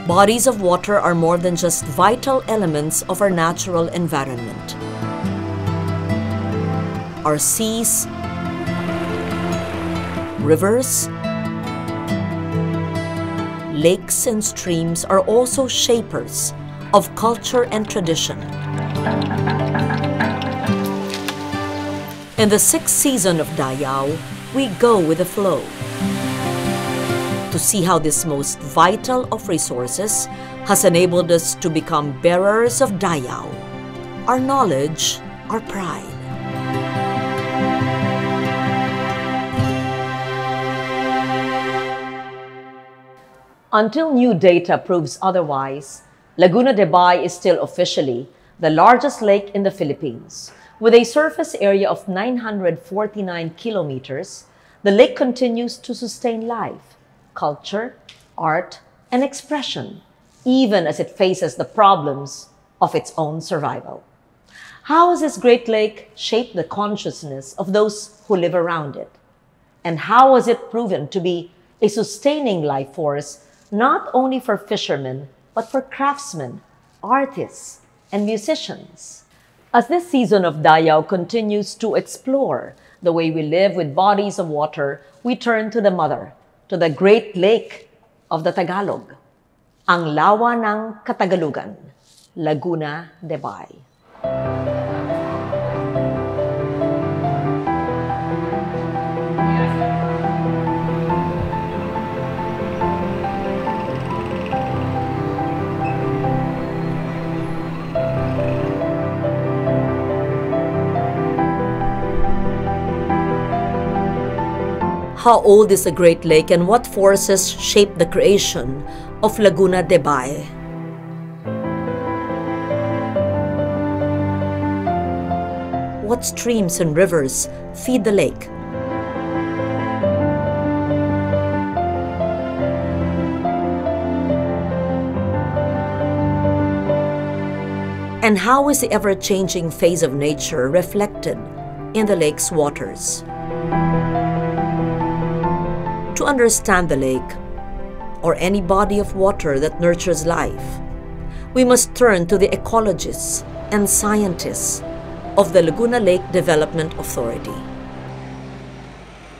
Bodies of water are more than just vital elements of our natural environment. Our seas, rivers, lakes and streams are also shapers of culture and tradition. In the 6th season of Dayao, we go with the flow to see how this most vital of resources has enabled us to become bearers of Dayao, our knowledge, our pride. Until new data proves otherwise, Laguna de Bay is still officially the largest lake in the Philippines. With a surface area of 949 kilometers, the lake continues to sustain life, culture, art, and expression, even as it faces the problems of its own survival. How has this great lake shaped the consciousness of those who live around it? And how has it proven to be a sustaining life force not only for fishermen, but for craftsmen, artists, and musicians? As this season of Dayao continues to explore the way we live with bodies of water, we turn to the mother, to the great lake of the Tagalog, ang lawa ng Katagalugan, Laguna de Bay. How old is the Great Lake and what forces shaped the creation of Laguna de Bay? What streams and rivers feed the lake? And how is the ever-changing phase of nature reflected in the lake's waters? To understand the lake, or any body of water that nurtures life, we must turn to the ecologists and scientists of the Laguna Lake Development Authority.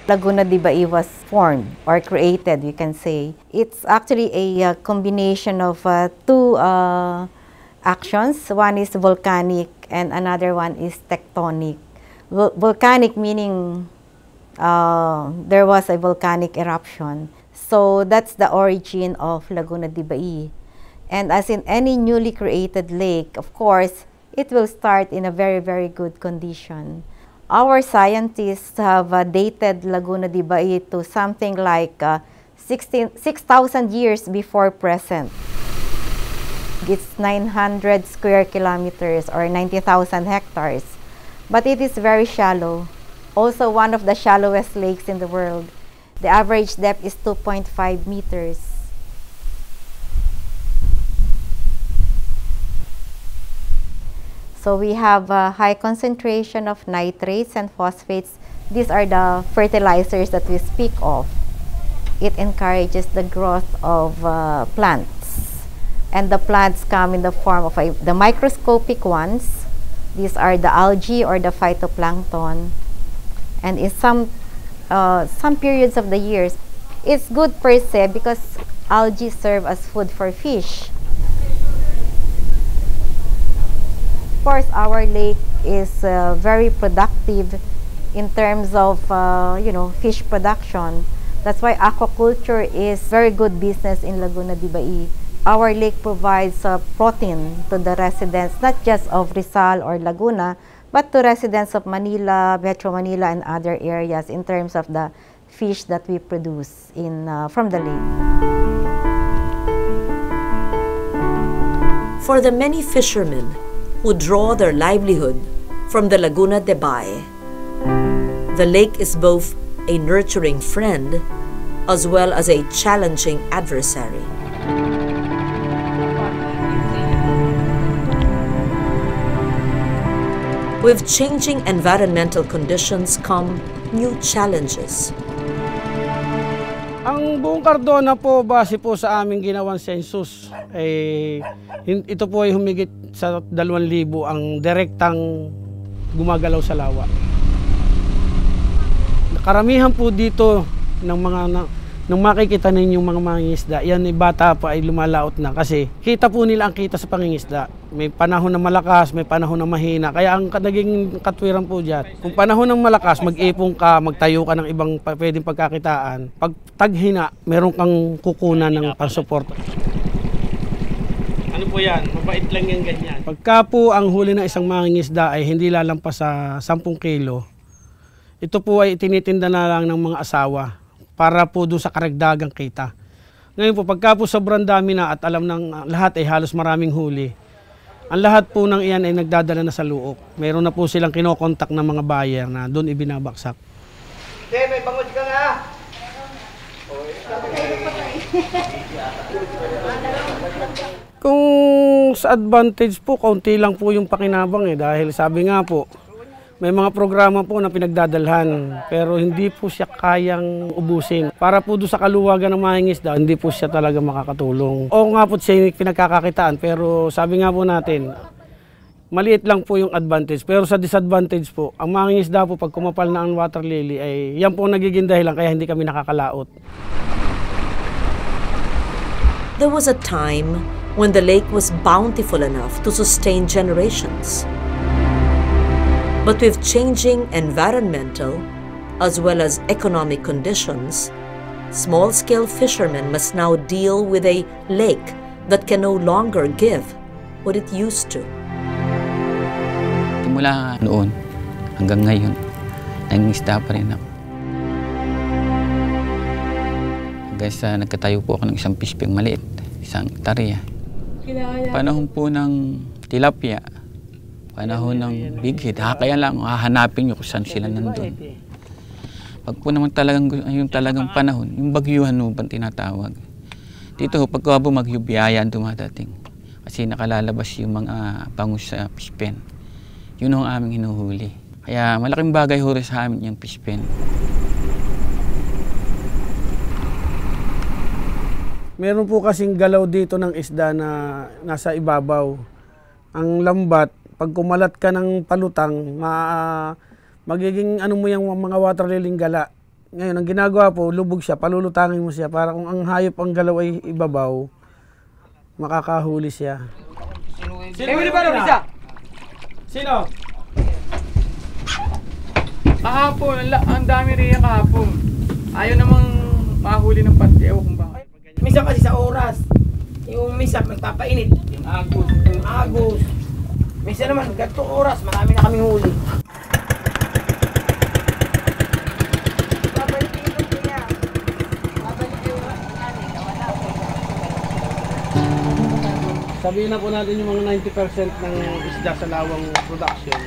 Laguna de Bay was formed or created, you can say. It's actually a combination of two actions. One is volcanic and another one is tectonic. Volcanic meaning there was a volcanic eruption. So that's the origin of Laguna de Bay. And as in any newly created lake, of course, it will start in a very, very good condition. Our scientists have dated Laguna de Bay to something like 6,000 years before present. It's 900 square kilometers or 90,000 hectares. But it is very shallow. Also one of the shallowest lakes in the world. The average depth is 2.5 meters. So we have a high concentration of nitrates and phosphates. These are the fertilizers that we speak of. It encourages the growth of plants. And the plants come in the form of the microscopic ones. These are the algae or the phytoplankton. And in some periods of the years, it's good per se because algae serve as food for fish. Of course, our lake is very productive in terms of fish production. That's why aquaculture is very good business in Laguna de Bay. Our lake provides protein to the residents, not just of Rizal or Laguna, but to residents of Manila, Metro Manila, and other areas in terms of the fish that we produce from the lake. For the many fishermen who draw their livelihood from the Laguna de Bay, the lake is both a nurturing friend as well as a challenging adversary. With changing environmental conditions come new challenges. Ang buong Cardona po, base po sa aming ginawang census, ito po ay humigit sa 2,000 ang direktang gumagalaw sa lawa. Karamihan po dito nang makikita ninyong mga mangingisda, yan ay bata pa ay lumalaot na kasi kita po nila ang kita sa pangingisda. May panahon na malakas, may panahon na mahina. Kaya ang naging katwiran po dyan, kung panahon ng malakas, mag-ipon ka, magtayo ka ng ibang pwedeng pagkakitaan. Pag taghina, meron kang kukunan ng pang-support. Ano po yan? Mabait lang yan ganyan. Pagka po ang huli ng isang mangingisda ay hindi lalampas sa 10 kilo, ito po ay tinitinda na lang ng mga asawa para po doon sa karagdagang kita. Ngayon po, pagka po sobrang dami na at alam ng lahat ay halos maraming huli, ang lahat po ng iyan ay nagdadala na sa luok. Meron na po silang kinokontak ng mga buyer na doon ibinabaksak. Hindi, may bangod ka nga! Kung sa advantage po, kaunti lang po yung pakinabang dahil sabi nga po, may mga programa po na pinagdadalhan pero hindi po siya kayang ubusin. Para po doon sa kaluwagan ng mangingisda, hindi po siya talaga makakatulong. O nga po siya pinagkakakitaan pero sabi nga po natin, maliit lang po yung advantage. Pero sa disadvantage po, ang mangingisda po pag kumapal na ang water lily ay yan po nagiging dahilan kaya hindi kami nakakalaot. There was a time when the lake was bountiful enough to sustain generations. But with changing environmental as well as economic conditions, small-scale fishermen must now deal with a lake that can no longer give what it used to. Mula noon hanggang ngayon, nangingisda pa rin ako. Hanggang sa nagkatayo po ako ng isang fishping maliit, isang tarya. Panahon po ng tilapia, panahon ng big head, kaya lang hahanapin nyo kung saan sila nandun. Pag po naman yung talagang panahon, yung bagyuhan mo bang tinatawag. Dito, pagka bumagyo, biyaya ang dumadating. Kasi nakalalabas yung mga bangus sa fish pen. Yun ang aming hinuhuli. Kaya malaking bagay ho sa amin yung fish pen. Meron po kasing galaw dito ng isda na nasa ibabaw. Ang lambat, pag kumalat ka ng palutang, magiging ano mo yung mga water lily gala. Ngayon, ang ginagawa po, lubog siya, palulutangin mo siya para kung ang hayop ang galaw ay ibabaw, makakahuli siya. Sino ba rin isa? Sino? Kahapon, ang dami rin yung kahapon. Ayaw namang mahuli ng pati, ewan kung bakit. Minsan kasi sa oras, yung minsan magpapainit, yung agos. Minsan naman, ganitong oras, marami na kaming huli. Sabihin na po natin yung mga 90% ng isda sa lawang production,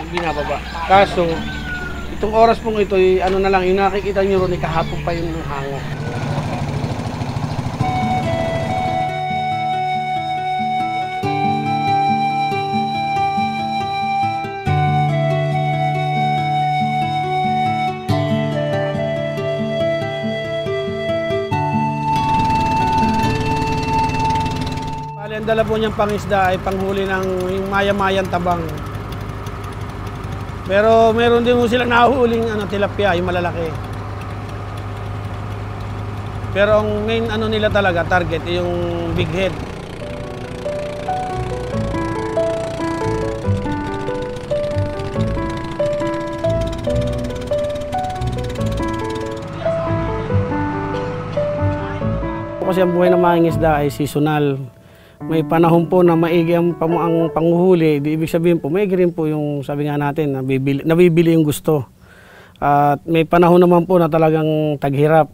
yung binababa. Kaso, itong oras pong ito, ano na lang, yung nakikita nyo ron, kahapon pa yung hango. Ang dala po niyang pangisda ay panghuli ng yung maya-mayang tabang. Pero meron din po silang nahuhuling tilapia, yung malalaki. Pero ang main nila talaga, target, yung big head. Kasi ang buhay ng mangingisda ay seasonal. May panahon po na maigi ang panguhuli, ibig sabihin po, maigi rin po yung sabi nga natin, nabibili yung gusto. At may panahon naman po na talagang taghirap.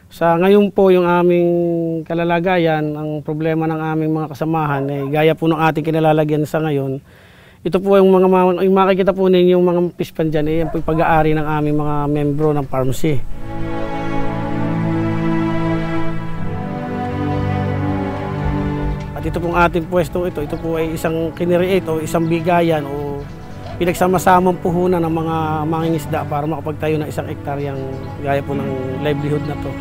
Sa ngayon po yung aming kalalagayan, ang problema ng aming mga kasamahan, gaya po ng ating kinalalagyan sa ngayon, ito po yung makikita po ninyo yung mga pispan dyan, yan po yung pag-aari ng aming mga membro ng pharmacy. Ito pong ating pwesto ito po ay isang kinreate o isang bigayan o pinagsama-samang puhunan ng mga mangingisda para makapagtayo ng 1 hektaryang gaya po ng livelihood na to.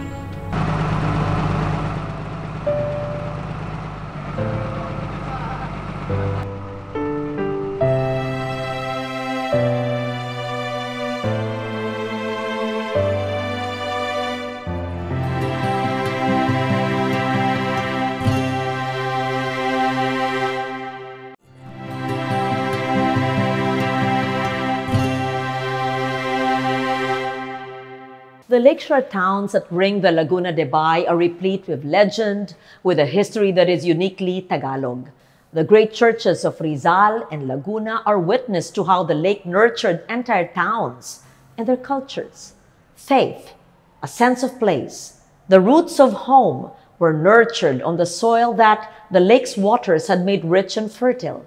The lakeshore towns that ring the Laguna de Bay are replete with legend, with a history that is uniquely Tagalog. The great churches of Rizal and Laguna are witness to how the lake nurtured entire towns and their cultures. Faith, a sense of place, the roots of home were nurtured on the soil that the lake's waters had made rich and fertile.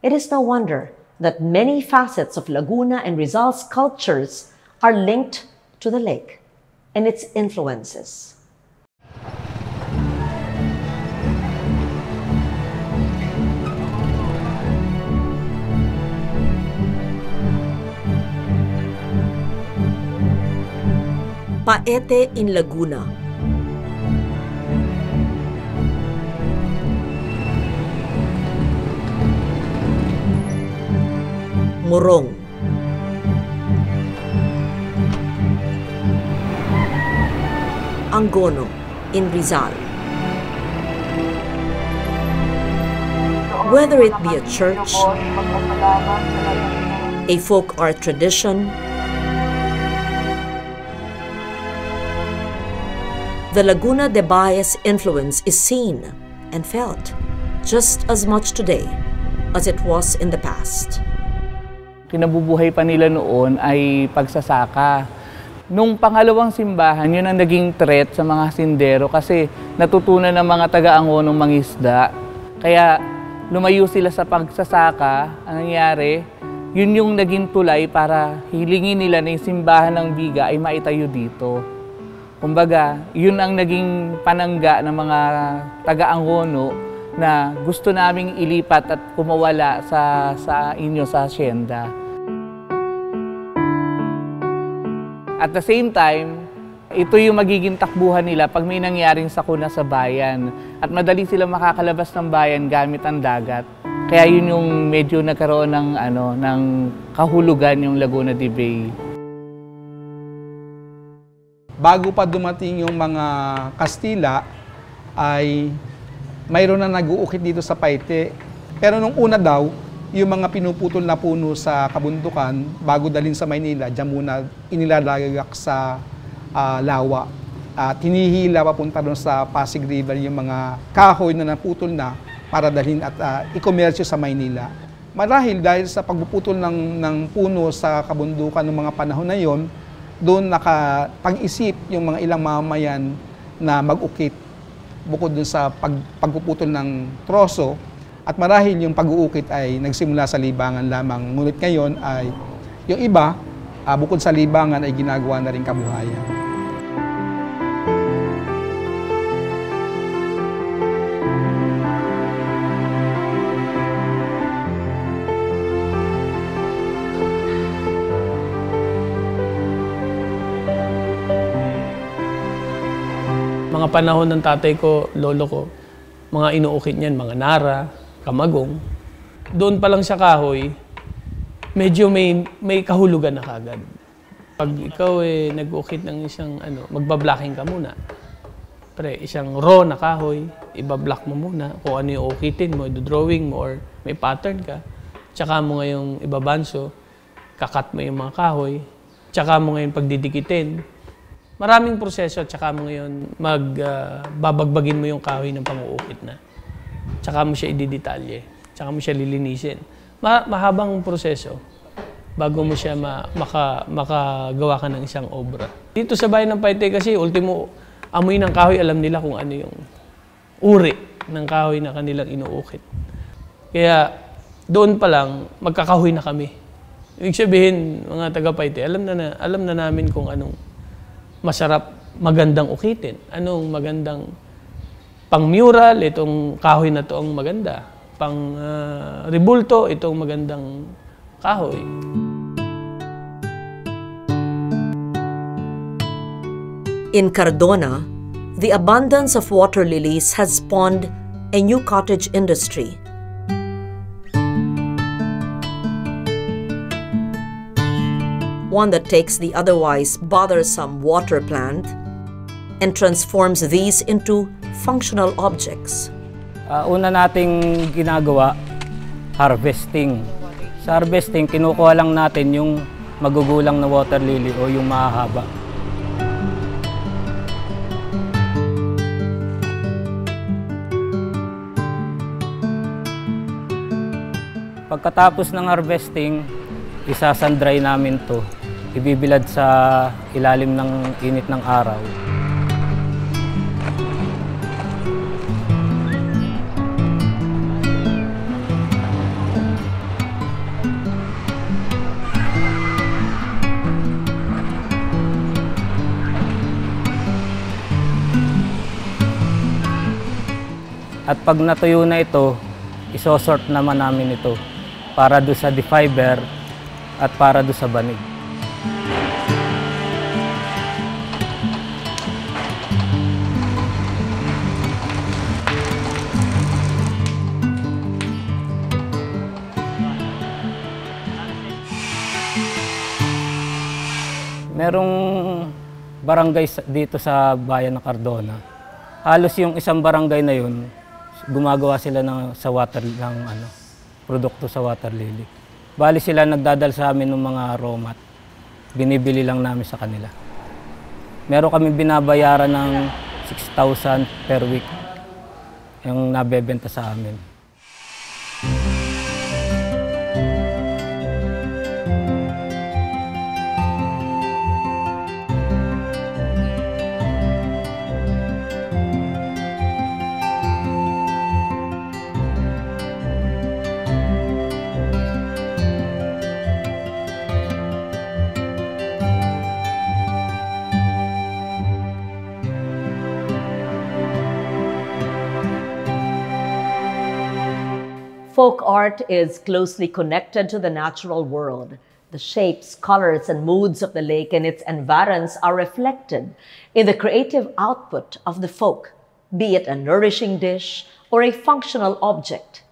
It is no wonder that many facets of Laguna and Rizal's cultures are linked to the lake and its influences. Paete in Laguna. Morong. Angono in Rizal. Whether it be a church, a folk art tradition, the Laguna de Bay's influence is seen and felt just as much today as it was in the past. Kinabubuhay pa nila noon ay pagsasaka. Nung pangalawang simbahan, yun ang naging threat sa mga sindero kasi natutunan ng mga taga-Angonong mangisda. Kaya lumayo sila sa pagsasaka. Ang nangyari, yun yung naging tulay para hilingin nila na yung simbahan ng Biga ay maitayo dito. Kumbaga, yun ang naging panangga ng mga taga-Angono na gusto naming ilipat at kumawala sa inyo sa asyenda. At the same time, ito yung magiging takbuhan nila pag may nangyaring sakuna sa bayan. At madali sila makakalabas ng bayan gamit ang dagat. Kaya yun yung medyo nagkaroon ng kahulugan yung Laguna de Bay. Bago pa dumating yung mga Kastila, ay mayroon na nag-uukit dito sa Paete. Pero nung una daw, yung mga pinuputol na puno sa kabundukan, bago dalhin sa Maynila, diyan muna inilalagak sa lawa. Tinihila papunta doon sa Pasig River yung mga kahoy na naputol na para dalhin at ikomersyo sa Maynila. Marahil dahil sa pagpuputol ng puno sa kabundukan ng mga panahon na yon, doon nakapag-isip yung mga ilang mamamayan na mag-ukit bukod doon sa pagpuputol ng troso. At marahil yung pag-uukit ay nagsimula sa libangan lamang. Ngunit ngayon ay yung iba, bukod sa libangan ay ginagawa na rin kabuhayan. Mga panahon ng tatay ko, lolo ko, mga inuukit niyan, mga nara, kamagong. Doon pa lang sa kahoy, medyo may kahulugan na kagad. Pag ikaw nag-uukit ng isang magbablocking ka muna. Pre, isang raw na kahoy, ibablock mo muna kung ano yung ukitin mo, drawing mo, or may pattern ka. Tsaka mo ngayong ibabanso, kakat mo yung mga kahoy, tsaka mo ngayon pagdidikitin. Maraming proseso at tsaka mo ngayon babagbagin mo yung kahoy ng pang-uukit na. Tsaka mo siya ididetalye, tsaka mo siya lilinisin. Mahabang proseso bago mo siya makagawa ka ng isang obra. Dito sa bayan ng Paete kasi, ultimo, amoy ng kahoy, alam nila kung ano yung uri ng kahoy na kanilang inuukit. Kaya doon pa lang, magkakahoy na kami. Ibig sabihin, mga taga-Paete, alam na namin kung anong masarap, magandang ukitin. Anong magandang pang-mural, itong kahoy na to ang maganda. Pang-rebulto, itong magandang kahoy. In Cardona, the abundance of water lilies has spawned a new cottage industry. One that takes the otherwise bothersome water plant and transforms these into functional objects. Una nating ginagawa, harvesting. Sa harvesting, kinukuha lang natin yung magugulang na water lily o yung mahahaba. Pagkatapos ng harvesting, isasandry namin to. Ibibilad sa ilalim ng init ng araw. At pag natuyo na ito, isosort naman namin ito para doon sa defiber at para doon sa banig. Merong barangay dito sa bayan ng Cardona. Halos yung isang barangay na yun, gumagawa sila sa water ng produkto sa water lily. Bali sila nagdadal sa amin ng mga raw mat. Binibili lang namin sa kanila. Meron kami binabayaran ng 6,000 per week yung nabebenta sa amin. Folk art is closely connected to the natural world. The shapes, colors, and moods of the lake and its environs are reflected in the creative output of the folk, be it a nourishing dish or a functional object.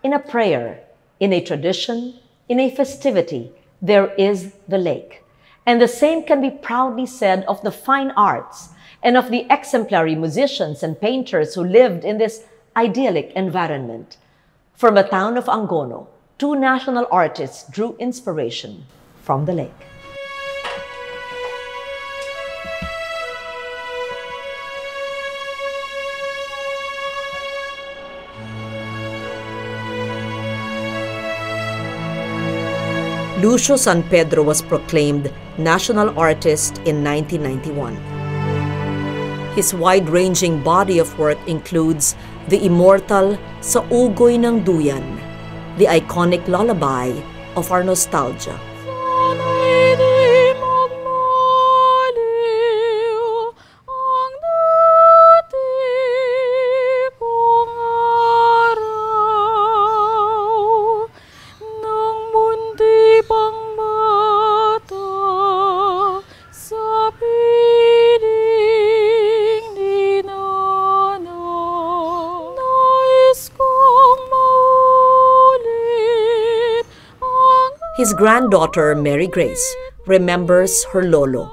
In a prayer, in a tradition, in a festivity, there is the lake. And the same can be proudly said of the fine arts and of the exemplary musicians and painters who lived in this idyllic environment. From the town of Angono, 2 national artists drew inspiration from the lake. Lucio San Pedro was proclaimed National Artist in 1991. His wide-ranging body of work includes the immortal Sa Ugoy ng Duyan, the iconic lullaby of our nostalgia. His granddaughter, Mary Grace, remembers her lolo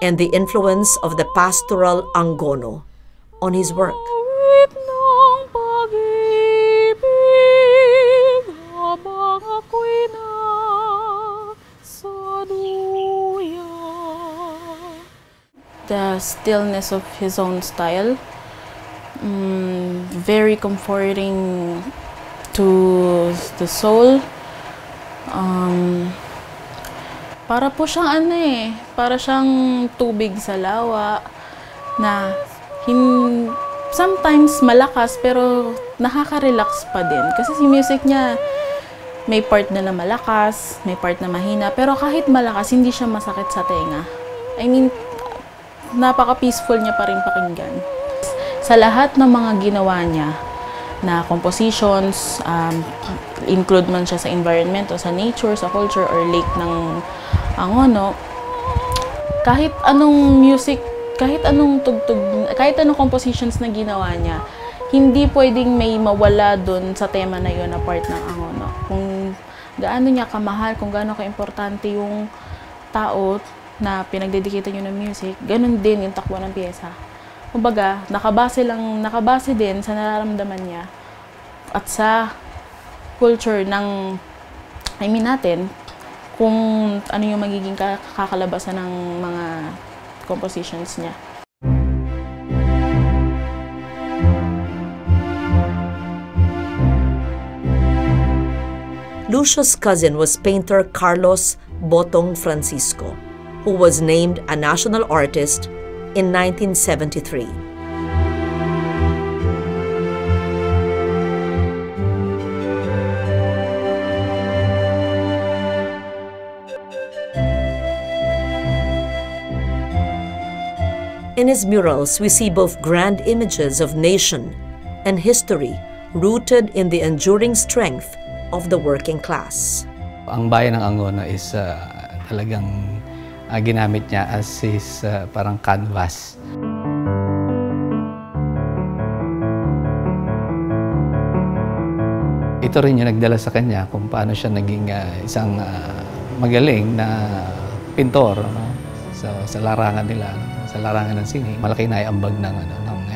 and the influence of the pastoral Angono on his work. The stillness of his own style, very comforting to the soul. Para po siyang para siyang tubig sa lawa na sometimes malakas pero nakaka-relax pa din. Kasi si music niya may part na malakas, may part na mahina, pero kahit malakas hindi siya masakit sa tenga. I mean, napaka-peaceful niya pa rin pakinggan. Sa lahat ng mga ginawa niya, na compositions, include man siya sa environment o sa nature, sa culture or lake ng Angono. Kahit anong music, kahit anong tugtog, kahit anong compositions na ginawa niya, hindi pwedeng may mawala dun sa tema na yun na part ng Angono. Kung gaano niya kamahal, kung gaano ka-importante yung tao na pinagdedikitan niyo ng music, ganun din yung takbo ng piyesa. Kumbaga, nakabase din sa nararamdaman niya at sa culture ng, natin, kung ano yung magiging kakalabasan ng mga compositions niya. Lucio's cousin was painter Carlos Botong Francisco, who was named a national artist in 1973. In his murals, we see both grand images of nation and history rooted in the enduring strength of the working class. Ang bayan ng Angono is talagang ginamit niya as his parang canvas. Ito rin yung nagdala sa kanya kung paano siya naging isang magaling na pintor, no? Sa larangan nila, sa larangan ng sine. Malaki na iambag ng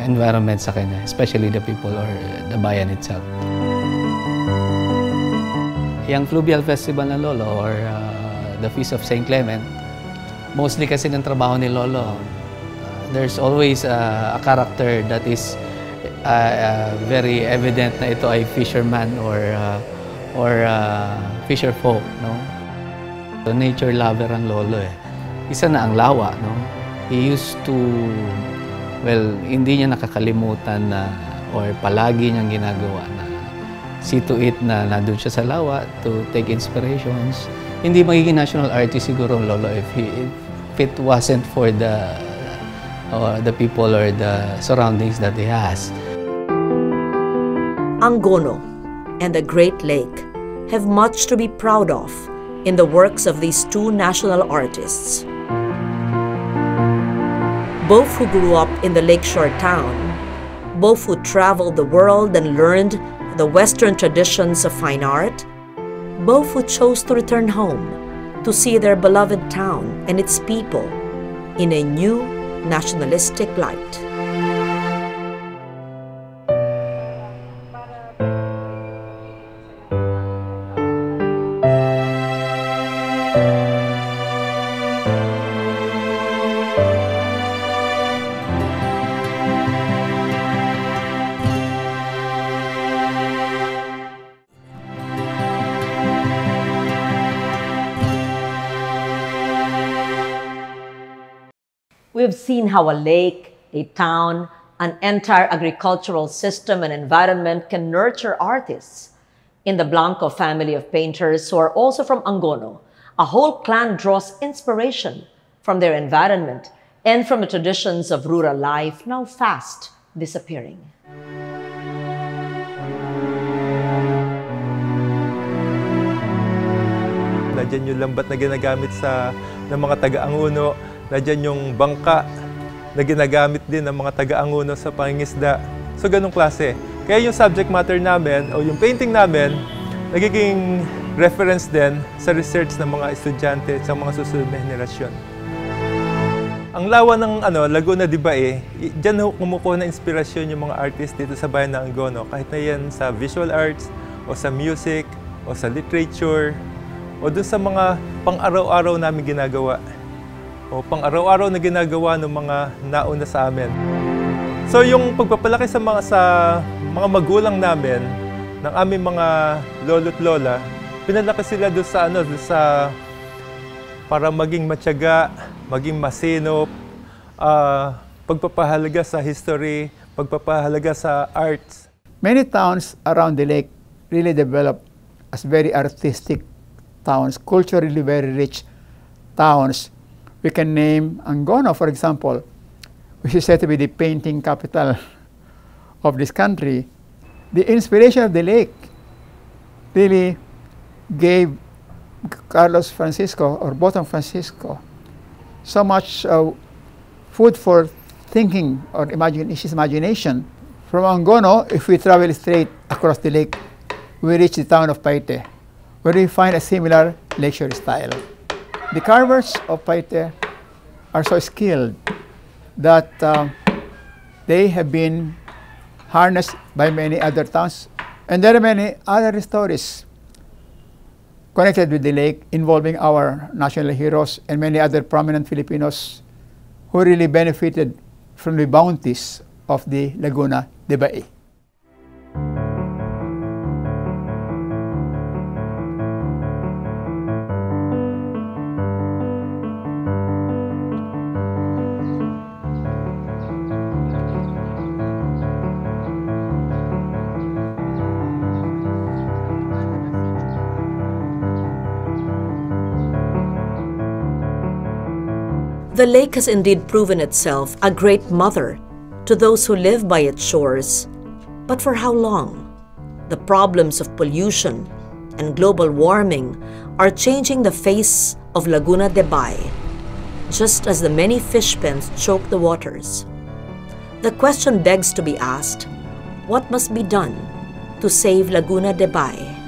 environment sa kanya, especially the people or the bayan itself. Yung Fluvial Festival ng Lolo or the Feast of St. Clement, mostly kasi ng trabaho ni Lolo, there's always a character that is very evident na ito ay fisherman or fisher folk, no? So, nature lover ang Lolo eh. Isa na ang lawa, no? He used to, well, hindi niya nakakalimutan na or palagi niyang ginagawa na see to it na nandun siya sa lawa to take inspirations. Hindi magiging national artist siguro ang Lolo if it wasn't for the people or the surroundings that he has. Angono and the Great Lake have much to be proud of in the works of these two national artists. Both who grew up in the lakeshore town, both who traveled the world and learned the Western traditions of fine art, both who chose to return home to see their beloved town and its people in a new nationalistic light. We've seen how a lake, a town, an entire agricultural system and environment can nurture artists. In the Blanco family of painters, who are also from Angono, a whole clan draws inspiration from their environment and from the traditions of rural life now fast disappearing. Nandiyan yung lambat na ginagamit ng mga taga-Angono. Nandiyan yung bangka na ginagamit din ng mga taga-Angono sa pangingisda. So, ganong klase. Kaya yung subject matter namin o yung painting namin, nagiging reference din sa research ng mga estudyante at sa mga susunod na henerasyon. Ang lawa ng Laguna de Bae, dyan kumukuha ng inspirasyon yung mga artist dito sa bayan ng Angono. Kahit na yan sa visual arts, o sa music, o sa literature, o dun sa mga pang-araw-araw namin ginagawa. O pang-araw-araw na ginagawa ng mga nauna sa amin. So yung pagpapalaki sa mga magulang namin, ng aming mga lolo't lola, pinalaki sila doon sa para maging matyaga, maging masinop, pagpapahalaga sa history, pagpapahalaga sa arts. Many towns around the lake really developed as very artistic towns, culturally very rich towns. We can name Angono, for example, which is said to be the painting capital of this country. The inspiration of the lake really gave Carlos Francisco or Botong Francisco so much food for thinking or his imagination. From Angono, if we travel straight across the lake, we reach the town of Paite, where we find a similar lecture style. The carvers of Paite are so skilled that they have been harnessed by many other towns. And there are many other stories connected with the lake involving our national heroes and many other prominent Filipinos who really benefited from the bounties of the Laguna de Bai. The lake has indeed proven itself a great mother to those who live by its shores. But for how long? The problems of pollution and global warming are changing the face of Laguna de Bai, just as the many fish pens choke the waters. The question begs to be asked, what must be done to save Laguna de Bai?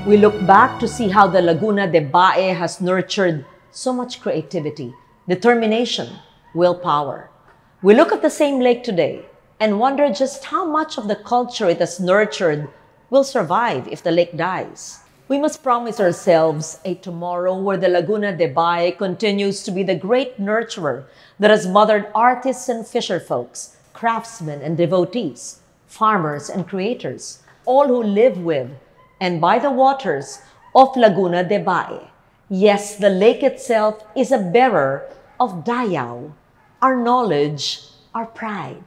We look back to see how the Laguna de Bai has nurtured so much creativity, determination, willpower. We look at the same lake today and wonder just how much of the culture it has nurtured will survive if the lake dies. We must promise ourselves a tomorrow where the Laguna de Bai continues to be the great nurturer that has mothered artists and fisherfolks, craftsmen and devotees, farmers and creators, all who live with and by the waters of Laguna de Bai. Yes, the lake itself is a bearer of Dayao, our knowledge, our pride.